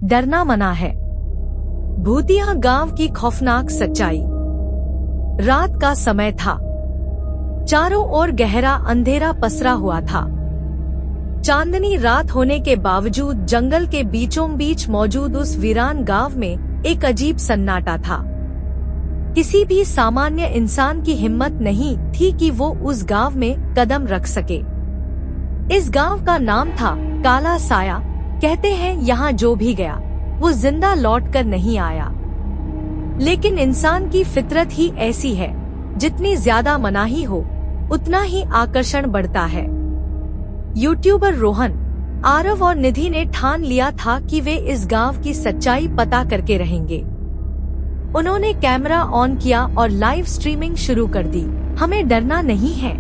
डरना मना है। भूतिया गांव की खौफनाक सच्चाई। रात का समय था। चारों ओर गहरा अंधेरा पसरा हुआ था। चांदनी रात होने के बावजूद जंगल के बीचों बीच मौजूद उस वीरान गांव में एक अजीब सन्नाटा था। किसी भी सामान्य इंसान की हिम्मत नहीं थी कि वो उस गांव में कदम रख सके। इस गांव का नाम था काला साया। कहते हैं यहाँ जो भी गया वो जिंदा लौटकर नहीं आया। लेकिन इंसान की फितरत ही ऐसी है, जितनी ज्यादा मनाही हो उतना ही आकर्षण बढ़ता है। यूट्यूबर रोहन, आरव और निधि ने ठान लिया था कि वे इस गांव की सच्चाई पता करके रहेंगे। उन्होंने कैमरा ऑन किया और लाइव स्ट्रीमिंग शुरू कर दी। हमें डरना नहीं है,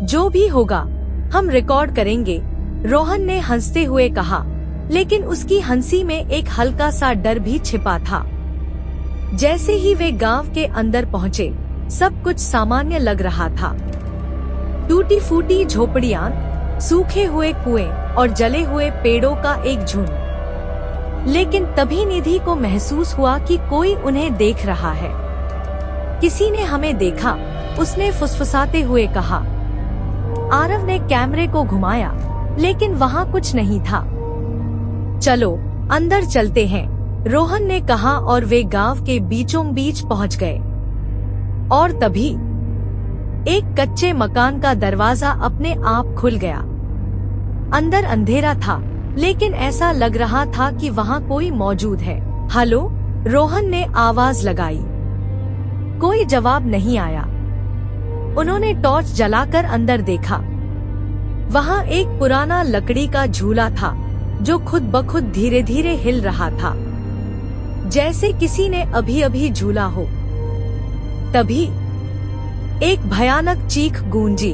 जो भी होगा हम रिकॉर्ड करेंगे, रोहन ने हंसते हुए कहा। लेकिन उसकी हंसी में एक हल्का सा डर भी छिपा था। जैसे ही वे गांव के अंदर पहुंचे, सब कुछ सामान्य लग रहा था। टूटी फूटी झोपड़ियां, सूखे हुए कुएं और जले हुए पेड़ों का एक झुंड। लेकिन तभी निधि को महसूस हुआ कि कोई उन्हें देख रहा है। किसी ने हमें देखा, उसने फुसफुसाते हुए कहा। आरव ने कैमरे को घुमाया, लेकिन वहाँ कुछ नहीं था। चलो अंदर चलते हैं, रोहन ने कहा और वे गांव के बीचों बीच पहुँच गए। और तभी एक कच्चे मकान का दरवाजा अपने आप खुल गया। अंदर अंधेरा था, लेकिन ऐसा लग रहा था कि वहाँ कोई मौजूद है। हेलो, रोहन ने आवाज लगाई। कोई जवाब नहीं आया। उन्होंने टॉर्च जलाकर अंदर देखा। वहाँ एक पुराना लकड़ी का झूला था, जो खुद ब खुद धीरे धीरे हिल रहा था, जैसे किसी ने अभी अभी झूला हो। तभी एक भयानक चीख गूंजी।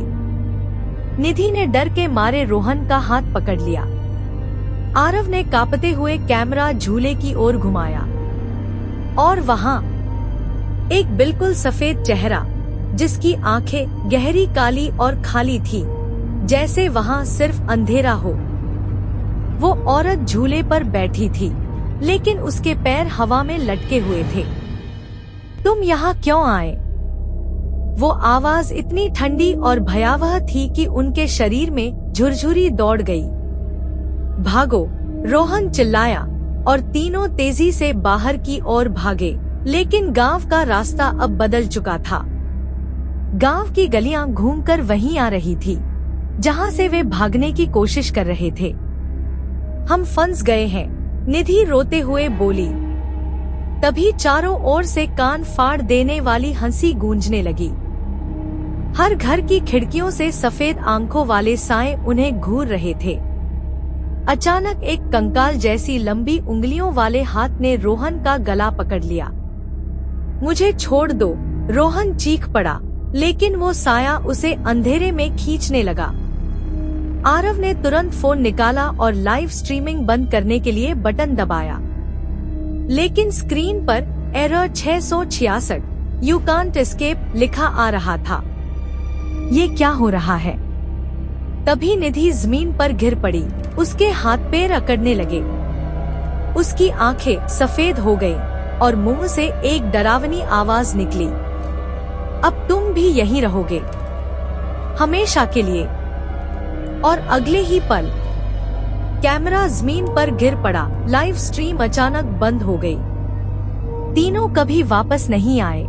निधि ने डर के मारे रोहन का हाथ पकड़ लिया। आरव ने कांपते हुए कैमरा झूले की ओर घुमाया, और वहाँ एक बिल्कुल सफेद चेहरा, जिसकी आंखें गहरी काली और खाली थी, जैसे वहाँ सिर्फ अंधेरा हो। वो औरत झूले पर बैठी थी, लेकिन उसके पैर हवा में लटके हुए थे। तुम यहाँ क्यों आए? वो आवाज इतनी ठंडी और भयावह थी कि उनके शरीर में झुरझुरी दौड़ गई। भागो, रोहन चिल्लाया, और तीनों तेजी से बाहर की ओर भागे। लेकिन गांव का रास्ता अब बदल चुका था। गांव की गलियां घूमकर वहीं आ रही थी, जहां से वे भागने की कोशिश कर रहे थे। हम फंस गए हैं, निधि रोते हुए बोली। तभी चारों ओर से कान फाड़ देने वाली हंसी गूंजने लगी। हर घर की खिड़कियों से सफेद आंखों वाले साए उन्हें घूर रहे थे। अचानक एक कंकाल जैसी लंबी उंगलियों वाले हाथ ने रोहन का गला पकड़ लिया। मुझे छोड़ दो, रोहन चीख पड़ा, लेकिन वो साया उसे अंधेरे में खींचने लगा। आरव ने तुरंत फोन निकाला और लाइव स्ट्रीमिंग बंद करने के लिए बटन दबाया। लेकिन स्क्रीन पर एरर 666 यू कांट एस्केप लिखा आ रहा था। ये क्या हो रहा है? तभी निधि जमीन पर गिर पड़ी। उसके हाथ पैर अकड़ने लगे। उसकी आंखें सफेद हो गईं और मुंह से एक डरावनी आवाज निकली। अब तुम भी यहीं रहोगे, हमेशा के लिए। और अगले ही पल कैमरा जमीन पर गिर पड़ा। लाइव स्ट्रीम अचानक बंद हो गई। तीनों कभी वापस नहीं आए,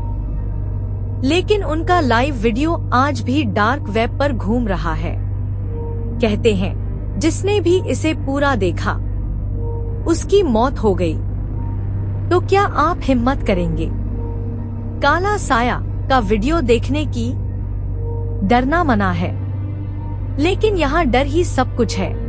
लेकिन उनका लाइव वीडियो आज भी डार्क वेब पर घूम रहा है। कहते हैं, जिसने भी इसे पूरा देखा, उसकी मौत हो गई। तो क्या आप हिम्मत करेंगे काला साया का वीडियो देखने की? डरना मना है, लेकिन यहाँ डर ही सब कुछ है।